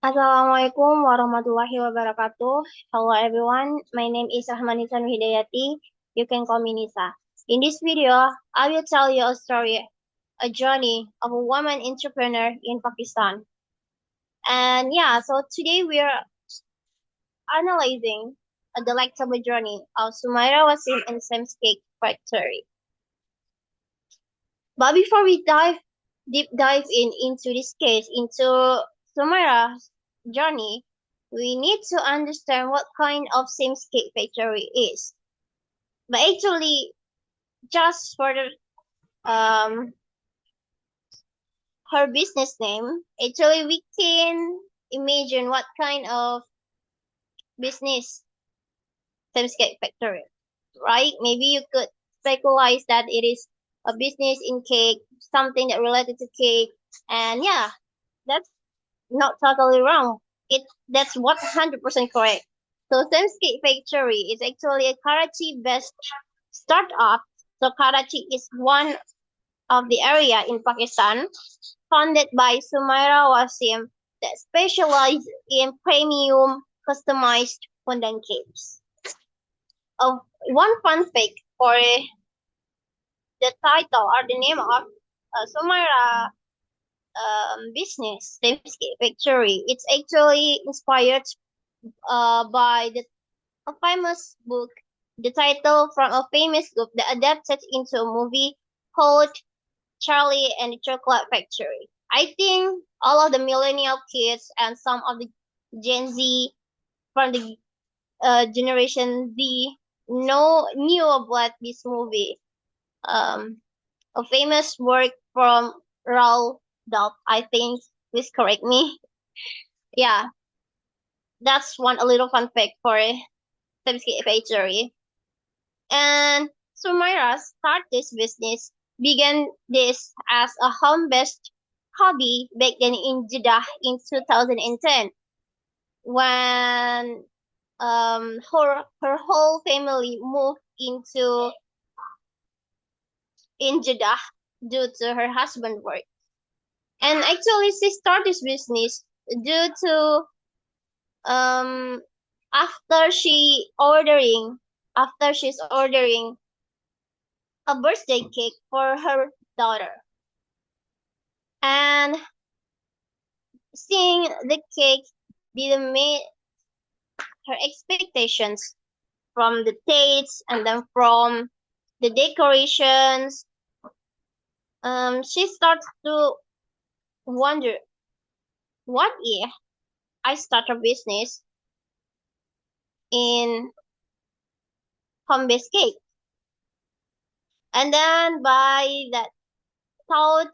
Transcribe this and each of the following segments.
Assalamualaikum warahmatullahi wabarakatuh. Hello everyone, my name is Rahmanisa Hidayati. You can call me Nisa. In this video, I will tell you a story, a journey of a woman entrepreneur in Pakistan. And yeah, so today we are analyzing a delectable journey of Sumaira Wasim and Sam's Cake Factory. But before we deep dive into this case, into Sumaira's journey, we need to understand what kind of Sims Cake Factory is. But actually, just for her business name, actually we can imagine what kind of business Sims Cake Factory, right? Maybe you could speculate that it is a business in cake, something that related to cake, and yeah, that's not totally wrong. That's 100% correct. So Sam's Cake Factory is actually a Karachi-based startup. So Karachi is one of the area in Pakistan founded by Sumaira Wasim that specialize in premium customized fondant cakes. One fun fact for the title or the name of Sumaira business, Sam's Cake Factory. It's actually inspired by a famous book, the title from a famous book that adapted into a movie called Charlie and the Chocolate Factory. I think all of the millennial kids and some of the Gen Z from the generation Z knew about this movie. Um, a famous work from Roald Dahl, I think. Please correct me. Yeah, that's one a little fun fact for Samsky Factory. And Sumaira started this business, began this as a home-based hobby back then in Jeddah in 2010 when her whole family moved into in Jeddah due to her husband work. And actually she started this business due to um after she's ordering a birthday cake for her daughter. And seeing the cake didn't meet her expectations from the dates and then from the decorations. She starts to wonder, what if I start a business in home-based cake? And then by that thought,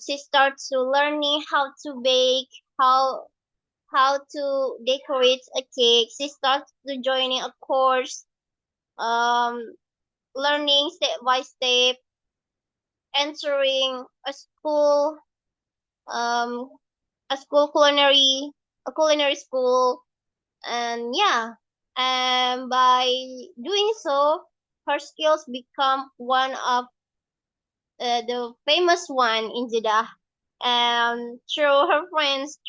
she starts to learning how to bake, how to decorate a cake. She starts to joining a course, um, learning step by step, entering um, a school a culinary school, and yeah, and by doing so, her skills become one of the famous one in Jeddah. And through her friends,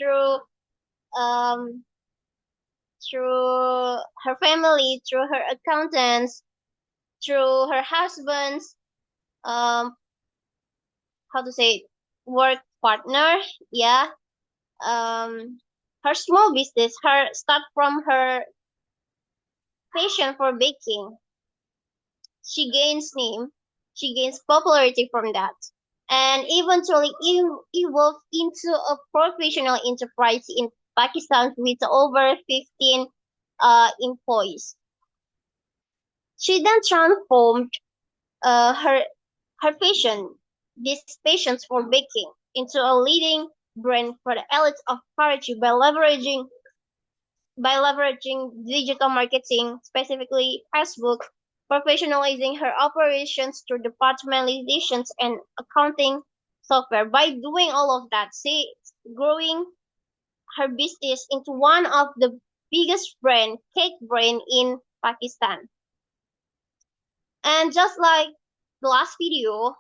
um, through her family, through her accountants, through her husband's um, how to say it, work partner, yeah, her small business, her start from her passion for baking. She gains name, she gains popularity from that, and eventually evolved into a professional enterprise in Pakistan with over 15 employees. She then transformed her passion, this passion for baking, into a leading brand for the elite of Karachi by leveraging digital marketing, specifically Facebook, professionalizing her operations through departmentalizations and accounting software. By doing all of that, she growing her business into one of the biggest cake brand in Pakistan. And just like the last video,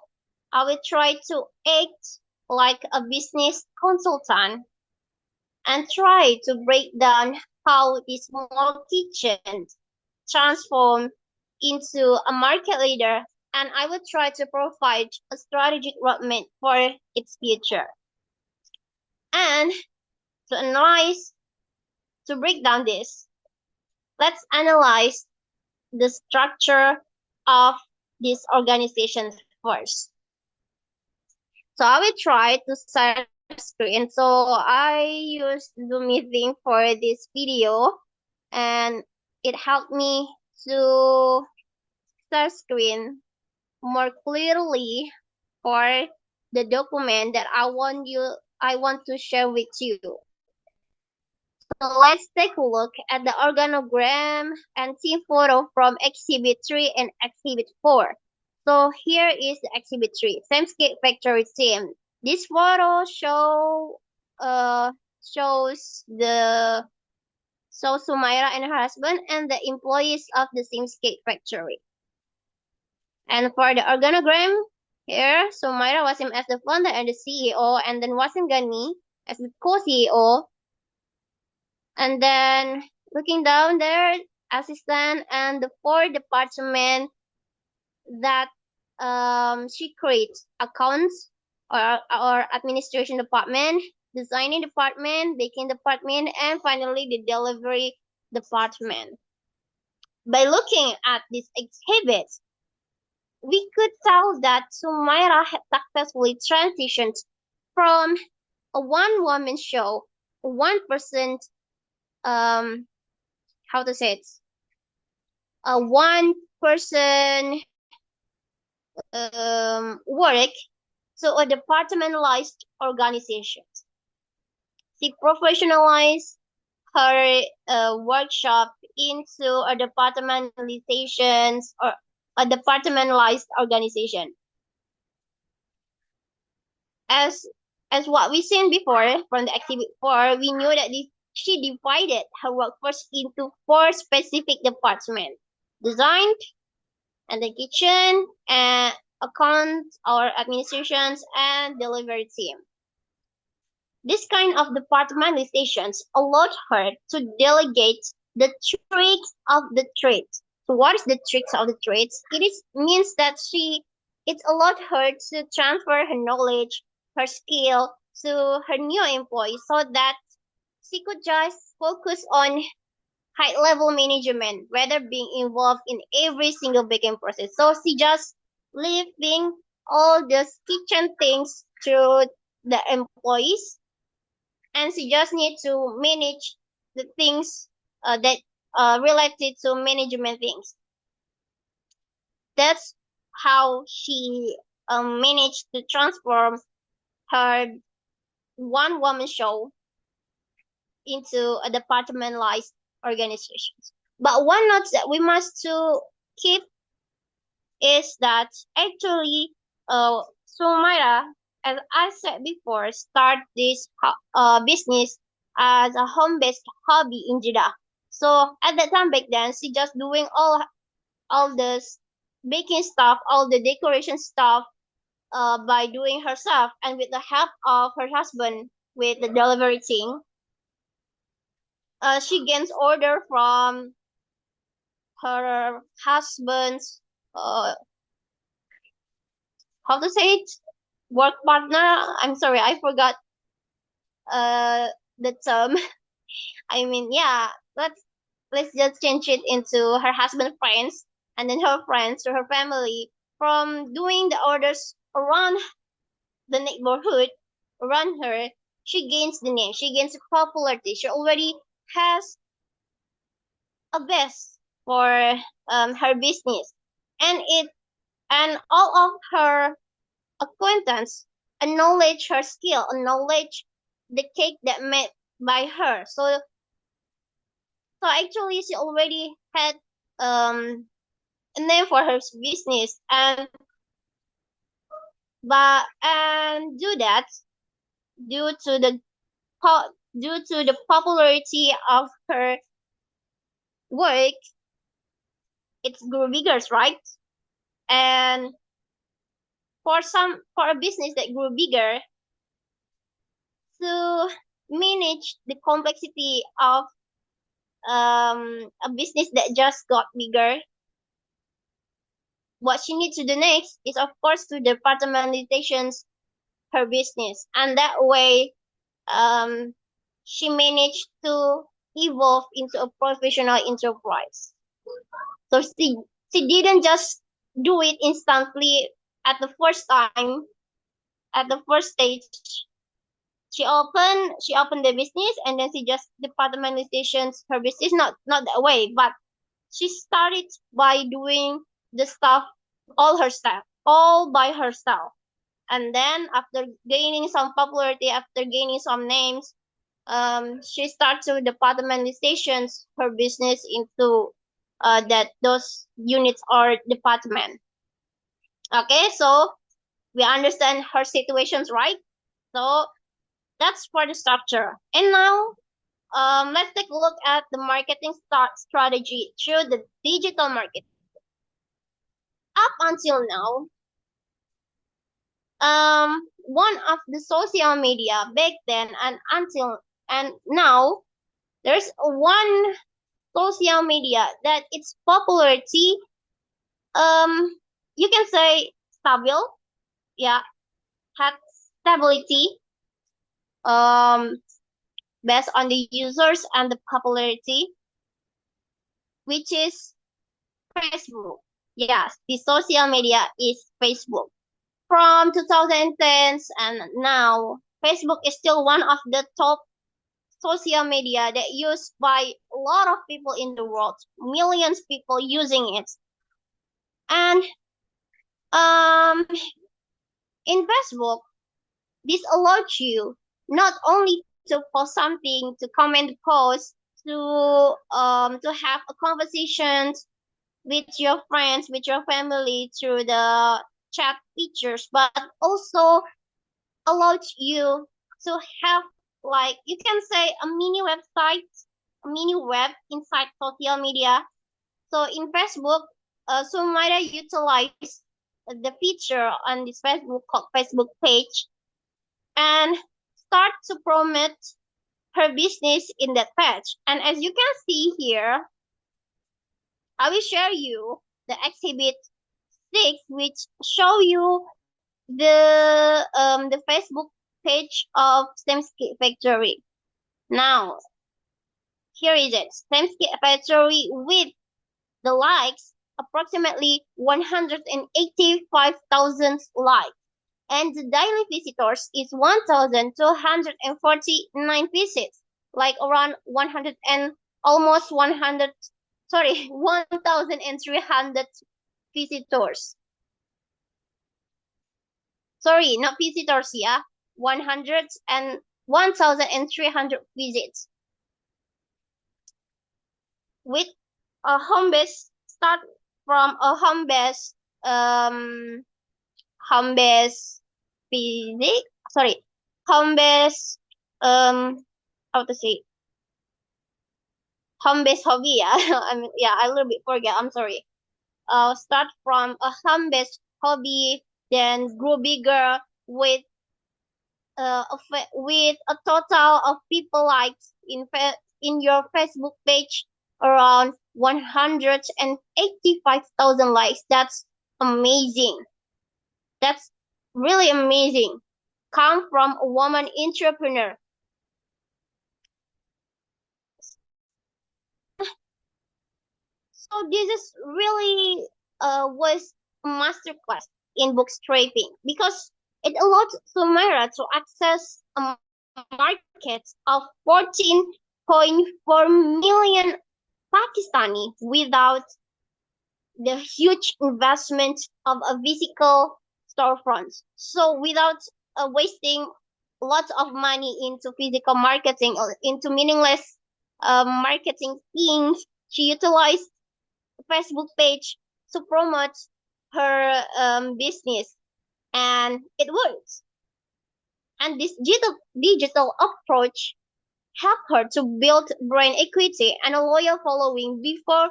I will try to act like a business consultant and try to break down how this small kitchen transformed into a market leader, and I would try to provide a strategic roadmap for its future. And to analyze, to break down this, let's analyze the structure of this organization first. So I will try to share screen. So I used Zoom meeting for this video, and it helped me to share screen more clearly for the document that I want to share with you. So let's take a look at the organogram and team photo from Exhibit 3 and Exhibit 4. So here is the Exhibit 3, Samscape Factory team. This photo shows the Sumaira and her husband and the employees of the Samscape Factory. And for the organogram, here Sumaira Wasim as the founder and the CEO, and then Wasim Ghani as the co-CEO. And then looking down there, assistant and the four department that she creates: accounts or administration department, designing department, baking department, and finally the delivery department. By looking at these exhibits, we could tell that Sumaira had successfully transitioned from a one-woman show, a one-person how to say it, a one person work to a departmentalized organization. She professionalized her workshop into a departmentalizations or a departmentalized organization. As as what we seen before from the activity 4, we knew that she divided her workforce into 4 specific departments: design, and the kitchen, and accounts or administrations, and delivery team. This kind of departmentalizations allowed her to delegate the tricks of the trades. So what is the tricks of the trades? Means that it allowed her to transfer her knowledge, her skill to her new employees so that she could just focus on high level management rather being involved in every single baking process. So she just leaving all the kitchen things to the employees, and she just need to manage the things that related to management things. That's how she managed to transform her one woman show into a departmentalized organization. But one note that we must to keep is that actually Sumaira, as I said before, start this business as a home-based hobby in Jeddah. So at that time back then, she just doing all this baking stuff, all the decoration stuff by doing herself and with the help of her husband with the delivery thing. She gains order from her husband's how to say it, work partner. I'm sorry, I forgot uh the term. I mean, yeah, let's just change it into her husband friends and then her friends to her family. From doing the orders around the neighborhood around her, she gains the name, she gains popularity, she already has a base for her business, and all of her acquaintance acknowledge her skill, acknowledge the cake that made by her. So actually she already had a name for her business, and do that due to the due to the popularity of her work, it grew bigger, right? And for a business that grew bigger, so manage the complexity of a business that just got bigger, what she needs to do next is, of course, to departmentalizations her business, and that way, um, she managed to evolve into a professional enterprise. So she didn't just do it instantly at the first time, at the first stage. She opened the business and then she just departmentalizations her business. Not that way, but she started by doing the stuff, all her stuff, all by herself. And then after gaining some popularity, after gaining some names, she starts to departmentalizations her business into that those units or department. Okay, so we understand her situations, right? So that's for the structure. And now, let's take a look at the marketing strategy through the digital market. Up until now, one of the social media back then and now, there's one social media that its popularity, um, you can say stable, yeah, had stability, um, based on the users and the popularity, which is Facebook. Yes, the social media is Facebook. From 2010s and now, Facebook is still one of the top social media that used by a lot of people in the world, millions people using it. And um, in Facebook, this allows you not only to post something, to comment posts, to have a conversation with your friends, with your family through the chat features, but also allows you to have, like, you can say, a mini website, a mini web inside social media. So in Facebook, Sumaira utilized the feature on this Facebook called Facebook page and start to promote her business in that page. And as you can see here, I will share you the exhibit 6, which show you the Facebook page of Stemski Factory. Now, here is it. Stemski Factory with the likes, approximately 185,000 likes. And the daily visitors is 1,249 visits, like around 100 and almost 100, sorry, 1,300 visitors. Sorry, not visitors, yeah, 100 and 1,300 visits. With a home base, start from a home base physic, sorry, home base, how to say, home base hobby, yeah. I mean, yeah, I a little bit forget, I'm sorry. Start from a home base hobby, then grow bigger with with a total of people likes in your Facebook page around 185,000 likes. That's amazing. That's really amazing. Come from a woman entrepreneur. So this is really was a masterclass in bookstraping because it allowed Sumaira to access a market of 14.4 million Pakistani without the huge investment of a physical storefront. So without wasting lots of money into physical marketing or into meaningless marketing things, she utilized Facebook page to promote her business, and it works. And this digital approach helped her to build brand equity and a loyal following before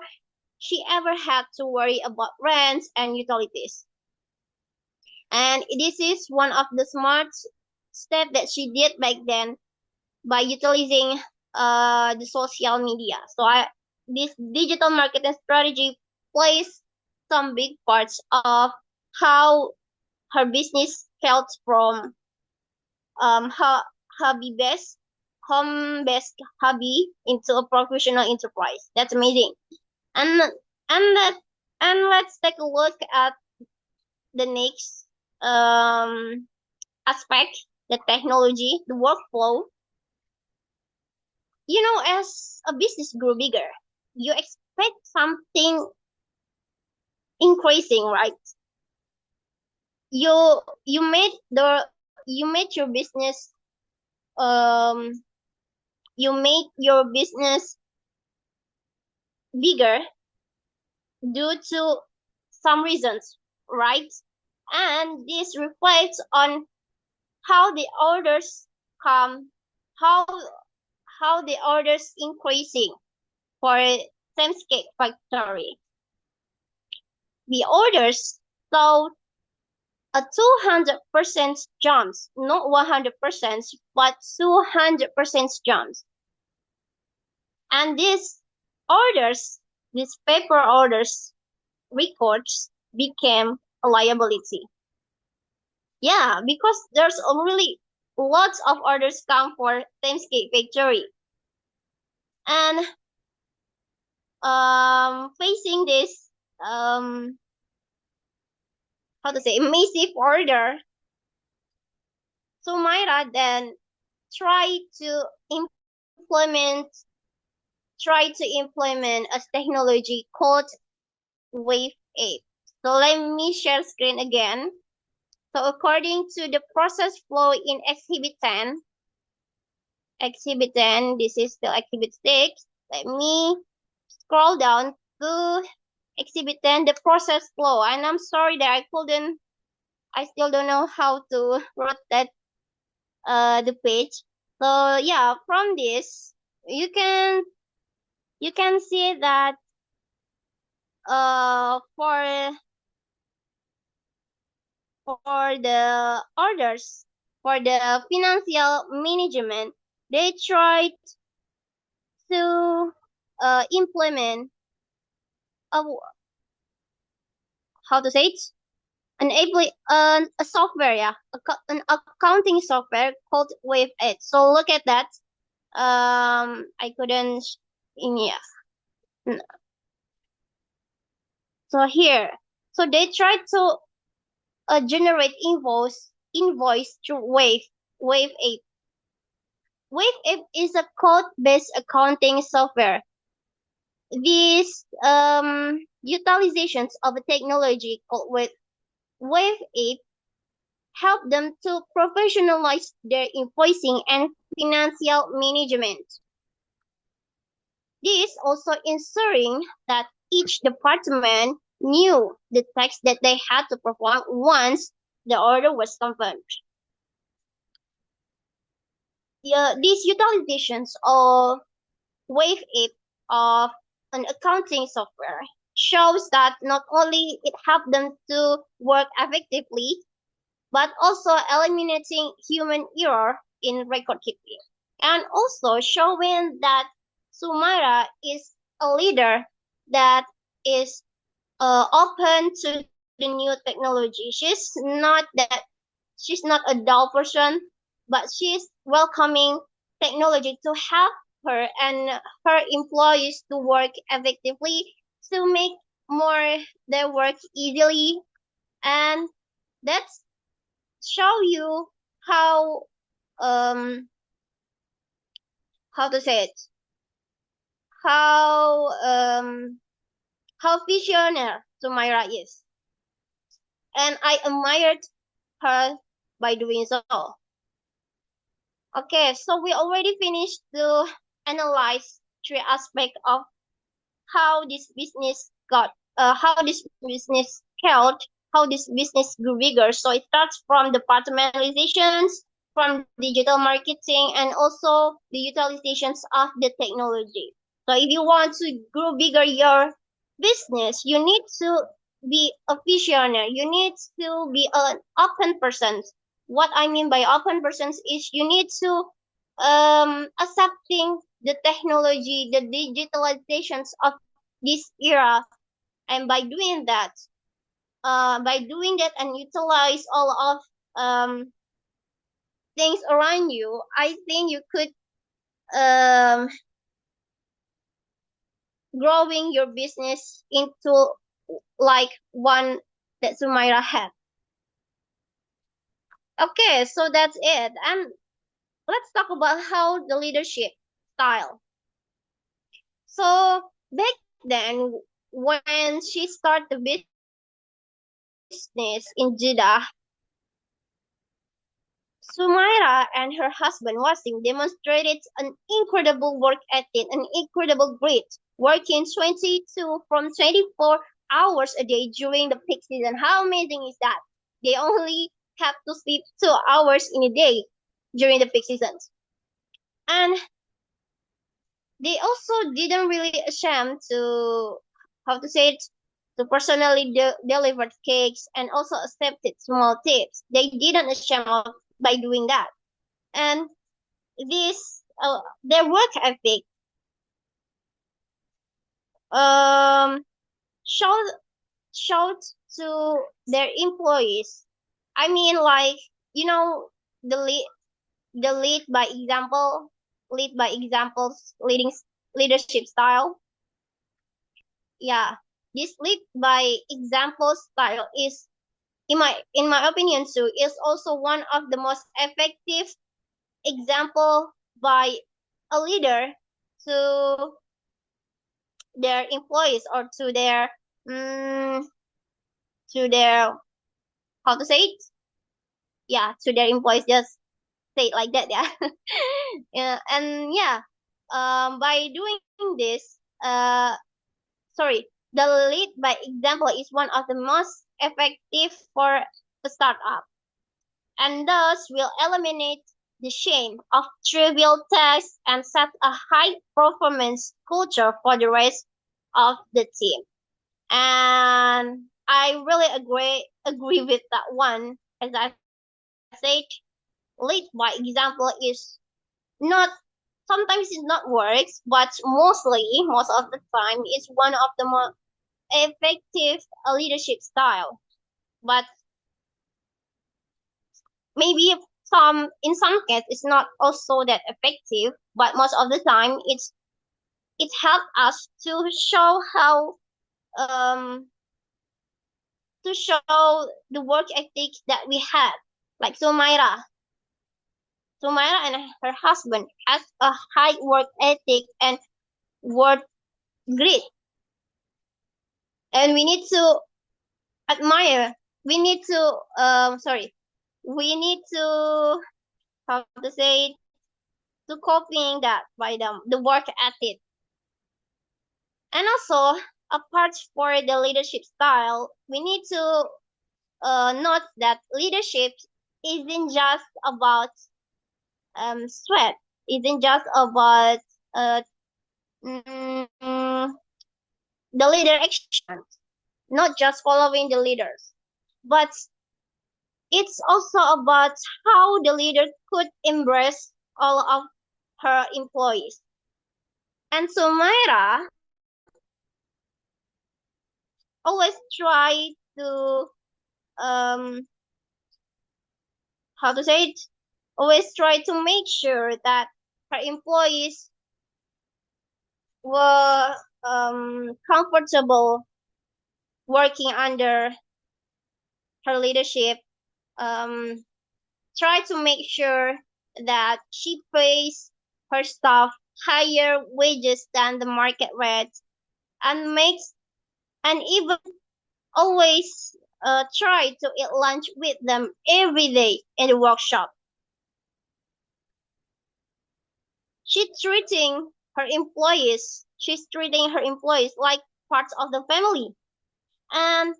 she ever had to worry about rents and utilities. And this is one of the smart steps that she did back then by utilizing the social media. So this digital marketing strategy plays some big parts of how her business scaled from her hobby based home based hobby into a professional enterprise. That's amazing. And and let and let's take a look at the next aspect, the technology, the workflow. As a business grew bigger, you expect something increasing, right? You you made your business um you make your business bigger due to some reasons, right? And this reflects on how the orders come, how the orders increasing for Samscape Factory. The orders saw a 200% jumps, not 100%, but 200% jumps. And these paper orders records became a liability. Yeah, because there's really lots of orders come for Timescape Factory. And facing this how to say massive order, Sumaira then tried to implement a technology called Wave 8. So let me share screen again. So according to the process flow in Exhibit 10, this is the Exhibit 6. Let me scroll down to Exhibit 10, the process flow. And I'm sorry that I still don't know how to rotate the page. So yeah, from this, you can see that for the orders, for the financial management, they tried to implement a, how to say it, a software, yeah, an accounting software called Wave 8. So look at that. I couldn't, yeah. So here, so they tried to generate invoice through Wave 8. Wave 8 is a code-based accounting software. These utilizations of a technology called Wave 8 help them to professionalize their invoicing and financial management. This also ensuring that each department knew the tasks that they had to perform once the order was confirmed. These utilizations of Wave 8 of an accounting software shows that not only it helped them to work effectively, but also eliminating human error in record keeping. And also showing that Sumaira is a leader that is open to the new technology. She's not a dull person, but she's welcoming technology to help her and her employees to work effectively, to make more their work easily, and that's show you how how to say it, how visionary Sumaira is, and I admired her by doing so. Okay, so we already finished to analyze three aspects of how this business how this business scaled, how this business grew bigger. So it starts from departmentalizations, from digital marketing, and also the utilizations of the technology. So if you want to grow bigger your business, you need to be a visionary. You need to be an open person. What I mean by open persons is you need to accepting the technology, the digitalizations of this era, and by doing that and utilize all of things around you, I think you could um growing your business into like one that Sumaira had. Okay, so that's it. And let's talk about how the leadership style. So back then, when she started the business in Jeddah, Sumaira and her husband Wasim demonstrated an incredible work ethic, an incredible grit, working 24 hours a day during the peak season. How amazing is that? They only have to sleep 2 hours in a day during the peak seasons. And they also didn't really ashamed to, how to say it, to personally deliver cakes and also accepted small tips. They didn't ashamed of by doing that. And this their work ethic um showed showed to their employees. I mean, like, you know, the lead the lead by examples leadership style. Yeah, this lead by example style is, in my opinion, too, is also one of the most effective example by a leader to their employees or mm, to their, how to say it, yeah, to their employees, just say it like that, yeah. Yeah, and yeah, by doing this, sorry, the lead by example is one of the most effective for a startup, and thus will eliminate the shame of trivial tasks and set a high performance culture for the rest of the team. And I really agree with that one. As I said, lead by example is not, sometimes it not works, but most of the time it's one of the more effective leadership style. But maybe some in some cases it's not also that effective, but most of the time it helps us um to show the work ethic that we had. Like Sumaira and her husband has a high work ethic and work grit, and we need to admire. We need to sorry, we need to, how to say it, to copying that by them the work ethic. And also, apart for the leadership style, we need to note that leadership isn't just about sweat, isn't just about uh, mm, the leader action, not just following the leaders, but it's also about how the leader could embrace all of her employees. And so Myra always try to um how to say it, always try to make sure that her employees were comfortable working under her leadership. Um, try to make sure that she pays her staff higher wages than the market rate, and makes and even always try to eat lunch with them every day in the workshop. She's treating her employees like parts of the family. And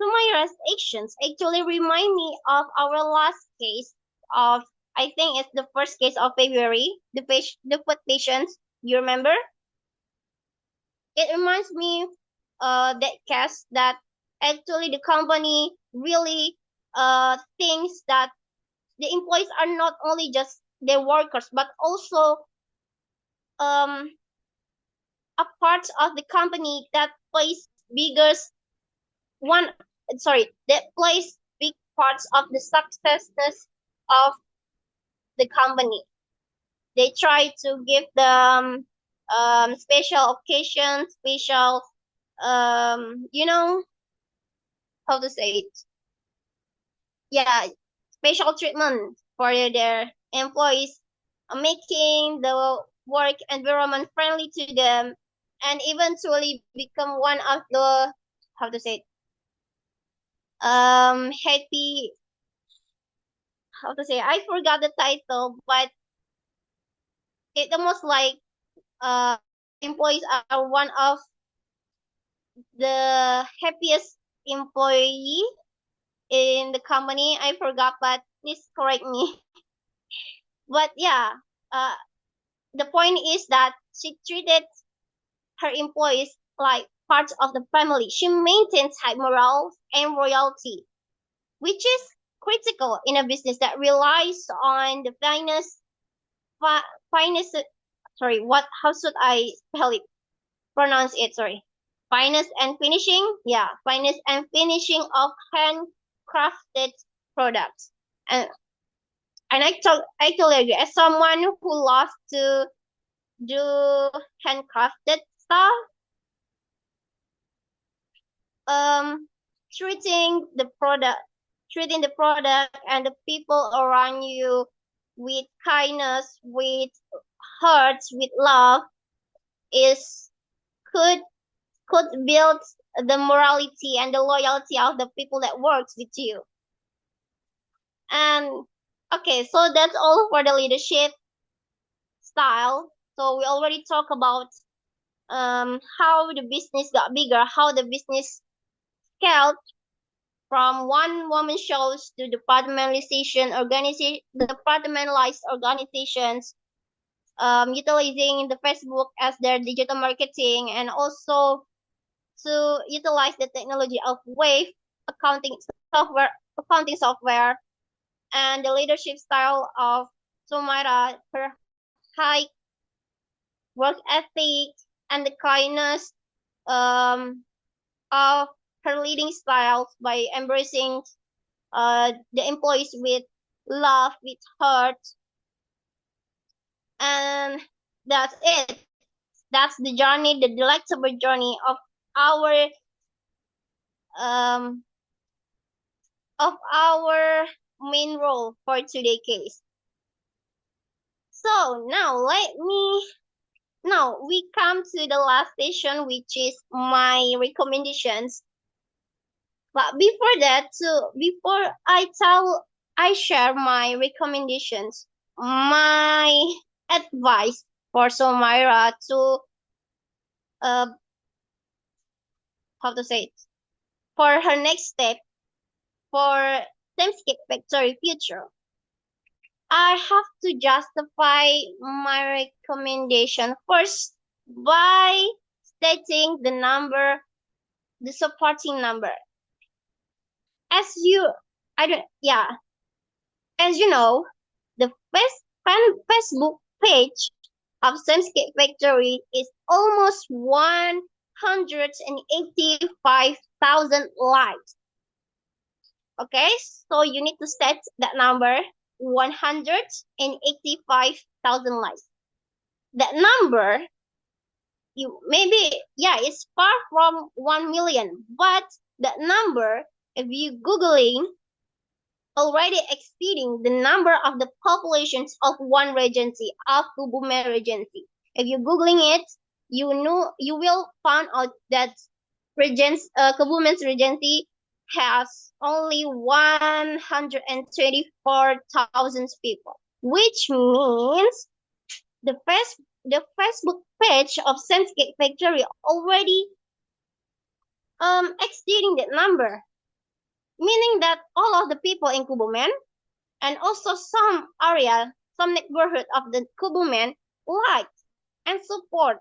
Sumaira's actions actually remind me of our last case of, I think it's the first case of February, the food patients. You remember? It reminds me that case that actually the company really thinks that the employees are not only just their workers, but also a part of the company that plays bigger one that plays big parts of the successes of the company. They try to give them special occasions, special you know how to say it. Yeah, special treatment for their employees, making the work environment friendly to them, and eventually become one of the how to say it, happy how to say I forgot the title, but it almost like uh employees are one of the happiest employee in the company. I forgot, but please correct me. But yeah, uh, the point is that she treated her employees like parts of the family. She maintains high morale and loyalty, which is critical in a business that relies on the fi- finest, sorry, what, how should I spell it, pronounce it, sorry. Finest and finishing, yeah, finest and finishing of handcrafted products. And I totally agree. As someone who loves to do handcrafted stuff, um, treating the product, treating the product and the people around you with kindness, with heart, with love is could could build the morality and the loyalty of the people that works with you. And okay, so that's all for the leadership style. So we already talked about how the business got bigger, how the business scaled from one woman shows to departmentalized organizations, utilizing the Facebook as their digital marketing, and also to utilize the technology of Wave accounting software, accounting software, and the leadership style of Sumaira, her high work ethic, and the kindness um, of her leading styles by embracing the employees with love, with heart, and that's it. That's the journey, the delectable journey our um of our main role for today case. So now we come to the last station, which is my recommendations. But before that, before I share my recommendations, my advice for Somira to uh how to say it, for her next step for Timescape Factory future. I have to justify my recommendation first by stating the supporting number. As you, I don't, yeah, as you know, the Facebook page of Samscape Factory is almost 185,000 likes. Okay, so you need to set that number 185,000 likes. That number, you maybe, yeah, it's far from 1 million, but that number, if you Googling, already exceeding the number of the populations of one regency, of Kubumen Regency. If you Googling it, you will find out that Kebumen's Regency has only 124,000 people, which means the Facebook page of Sensgate Factory already exceeding that number, meaning that all of the people in Kubumen and also some neighborhood of the Kubumen like and support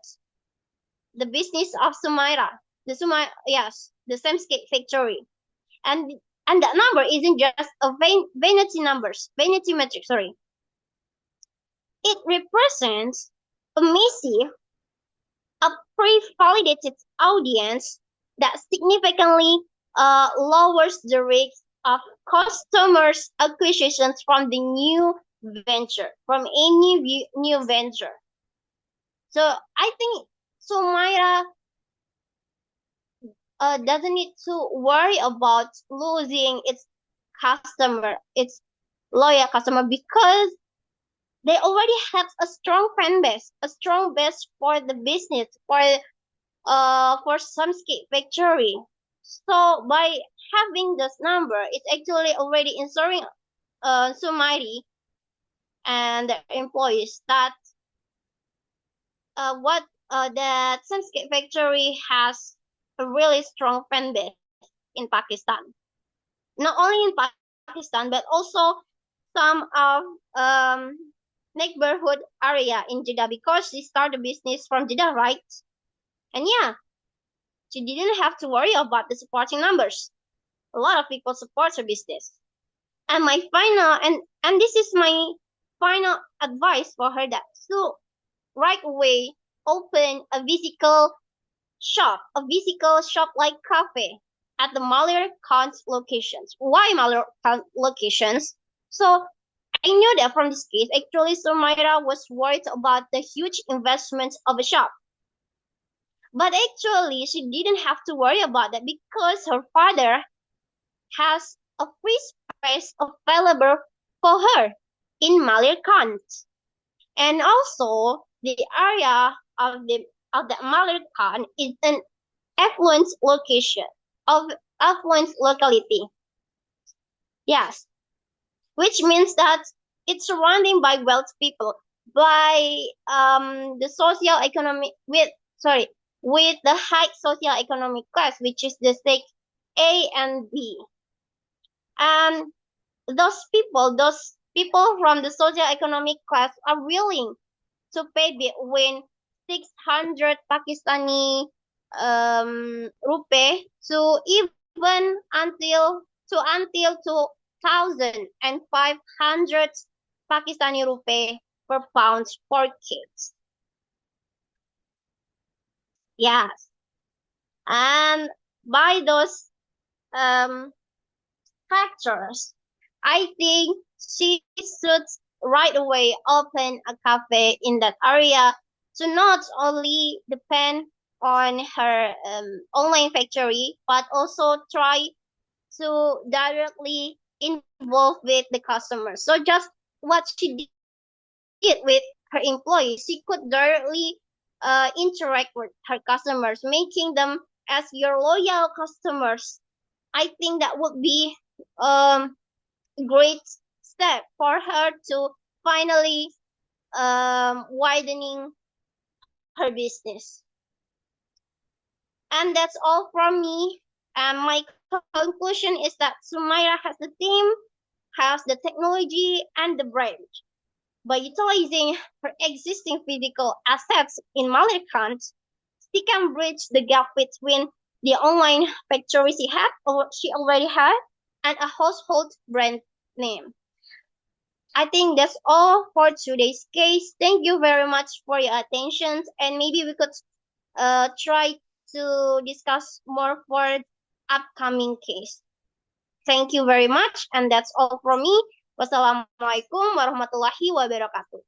the business of Sumaira, the Sumay yes, the Samscape Factory. And And that number isn't just a vanity metric, sorry. It represents a massive, a pre-validated audience that significantly lowers the risk of customers acquisitions from the new venture, from any new venture. So I think Sumaira doesn't need to worry about losing its customer, its loyal customer, because they already have a strong fan base, a strong base for the business, for some skate factory. So by having this number, it's actually already ensuring Sumairi and their employees that what that Sunskate factory has a really strong fan base in Pakistan. Not only in Pakistan, but also some of neighborhood area in Jeddah, because she started business from Jeddah, right? And yeah, she didn't have to worry about the supporting numbers. A lot of people support her business. And my final and this is my final advice for her, that so right away open a physical shop like cafe at the Malir Khan's locations. Why Malir Khan locations? So I knew that from this case, actually Sumaira was worried about the huge investments of a shop. But actually, she didn't have to worry about that because her father has a free space available for her in Malir Khan. And also, the area of the Malir Khan is an affluent location of affluent locality. Yes, which means that it's surrounded by wealthy people, by the social economic with the high social economic class, which is the stage A and B. And those people from the social economic class are willing to pay between 600 Pakistani rupee to even until 2,500 Pakistani rupee per pound for kids. Yes, and by those factors, I think she should right away open a cafe in that area to not only depend on her online factory, but also try to directly involve with the customers. So just what she did with her employees, she could directly interact with her customers, making them as your loyal customers. I think that would be um great step for her to finally widening her business. And that's all from me. And my conclusion is that Sumaira has the team, has the technology, and the brand. By utilizing her existing physical assets in Malikant, she can bridge the gap between the online factory she already had and a household brand name. I think that's all for today's case. Thank you very much for your attention, and maybe we could try to discuss more for upcoming case. Thank you very much, and that's all from me. Wassalamualaikum warahmatullahi wabarakatuh.